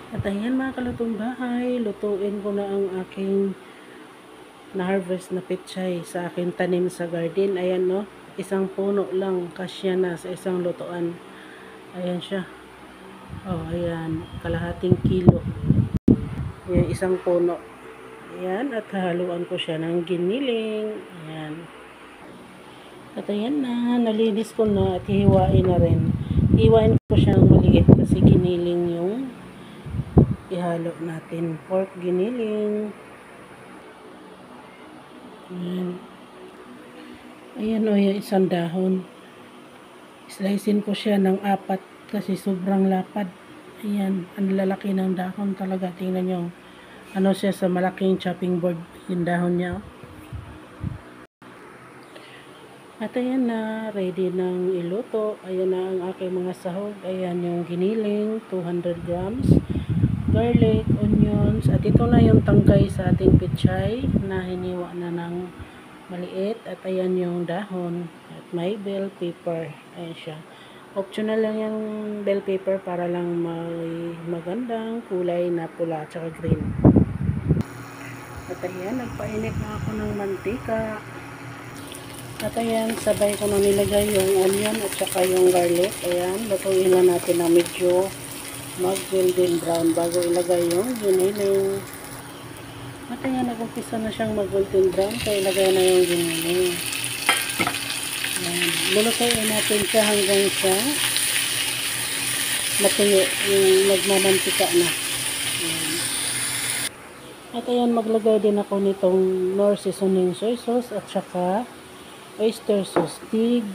At ayan mga kalutong bahay, lutuin ko na ang aking na-harvest na pechay sa aking tanim sa garden. Ayan no, isang puno lang, kasya na sa isang lutuan. Ayan siya. Oh, ayan, kalahating kilo. Ayan, isang puno. Ayan, at hahaluan ko siya ng giniling. Ayan. At ayan na, nalinis ko na at hihiwain na rin. Hiwain ko siya ng maliit kasi giniling yung ihalo natin. Pork giniling. Ayan. Ayan o, yung isang dahon. Slicein ko siya ng 4 kasi sobrang lapad. Ayan, ang lalaki ng dahon talaga. Tingnan nyo. Ano siya sa malaking chopping board. Yung dahon niya. At ayan na, ready nang iluto. Ayan na ang aking mga sahog. Ayan yung giniling, 200 grams. Garlic, onions. At ito na yung tangkay sa ating pechay na hiniwa na ng maliit. At ayan yung dahon. At may bell pepper. Ayan siya. Optional lang yung bell pepper para lang may magandang kulay na pula at saka green. At ayan, nagpainit na ako ng mantika. At ayan, sabay ko na nilagay yung onion at saka yung garlic. Ayan, lutuin lang natin na medyo mag-golden brown bago ilagay yung giniling. At ayan, nag-umpisa na siyang mag-golden brown kaya ilagay na yung giniling. Ayan, lulutuin natin siya hanggang sa matuyo, yung nagmamantika na. Ayan. At ayan, maglagay din ako nitong Knorr seasoning soy sauce at saka oyster sauce. 2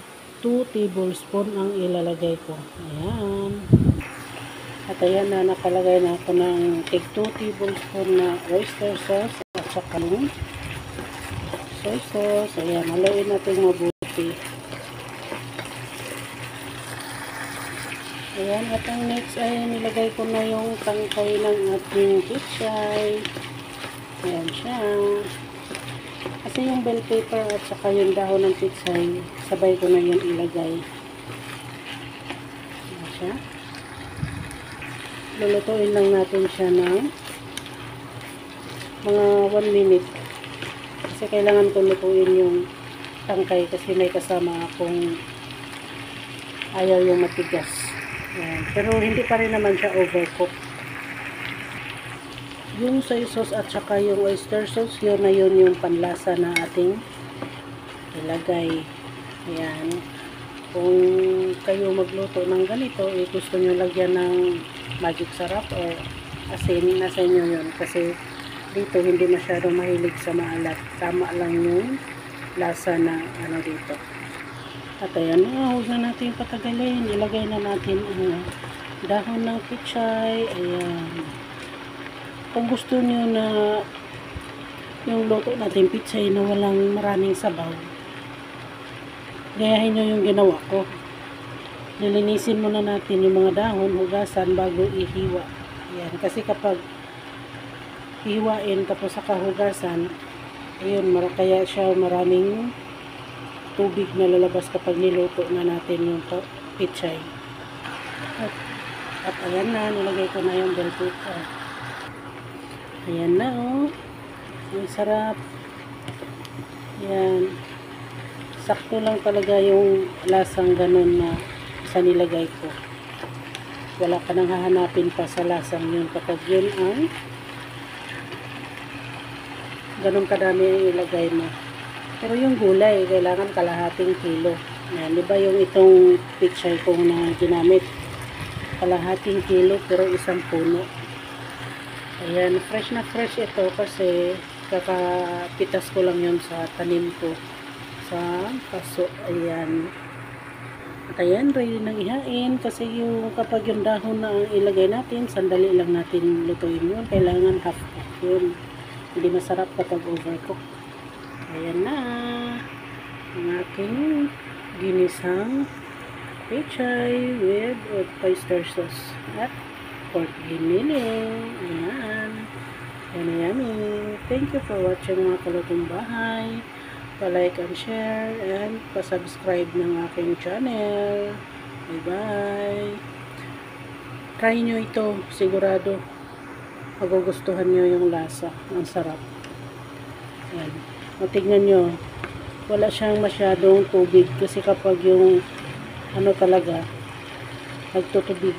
tablespoon ang ilalagay ko. Ayan. At ayan na, nakalagay na ako ng 2 tablespoon na oyster sauce at saka ng soy sauce. Ayan, haluin natin mabuti. Ayan, at ang next ay nilagay ko na yung tangkay ng ating pechay. Ayan siya. Kasi yung bell pepper at saka yung dahon ng pechay, sabay ko na yun ilagay. Ayan siya. Lulutuin lang natin siya ng mga 1 minute. Kasi kailangan ko lutuin yung tangkay kasi may kasama akong ayaw yung matigas. Ayan. Pero hindi pa rin naman siya overcooked. Yung soy sauce at saka yung oyster sauce, yun na yun yung panlasa na ating ilagay. Ayan. Kung kayo magluto ng ganito, gusto nyo lagyan ng magic sarap or asin, nasa inyo yun. Kasi dito hindi masyado mahilig sa maalat. Tama lang yung lasa na ano dito. At ayan na, huwag na natin patagalin. Ilagay na natin ang dahon ng pechay. Ayan. Kung gusto niyo na yung luto natin pechay na walang maraming sabaw, gayahin nyo yung ginawa ko. Nilinisin muna natin yung mga dahon, hugasan bago ihiwa. Ayan. Kasi kapag hiwain tapos saka hugasan, ayun, kaya siya maraming tubig na lalabas kapag niluto na natin yung pechay. At ayan na, nilagay ko na yung bell pepper. Ayan na oh. Ang sarap. Ayan. Sakto lang talaga yung lasang ganun na sa nilagay ko. Wala ka nang hahanapin pa sa lasang yun kapag yun ang ganun kadami ang ilagay mo. Pero yung gulay, kailangan kalahating kilo. Ayan, di ba yung itong pechay kong na ginamit? Kalahating kilo pero isang puno. Ayan, fresh na fresh ito kasi kakapitas ko lang yun sa tanim ko sa paso. Ayan. At ayan, ready nang ihain kasi yung kapag yung dahon na ang ilagay natin, sandali lang natin lutuin yun. Kailangan half cook yun. Hindi masarap kapag overcook. Ayan na ang aking ginisang pechay with oyster sauce at pork giniling. Ayan. Yan, yummy. Thank you for watching mga kalutong bahay. Pa-like and share and pa-subscribe ng aking channel. Bye-bye. Try nyo ito. Sigurado magugustuhan nyo yung lasa. Ang sarap. Yan. O, tignan nyo. Wala siyang masyadong tubig kasi kapag yung ano talaga nagtutubig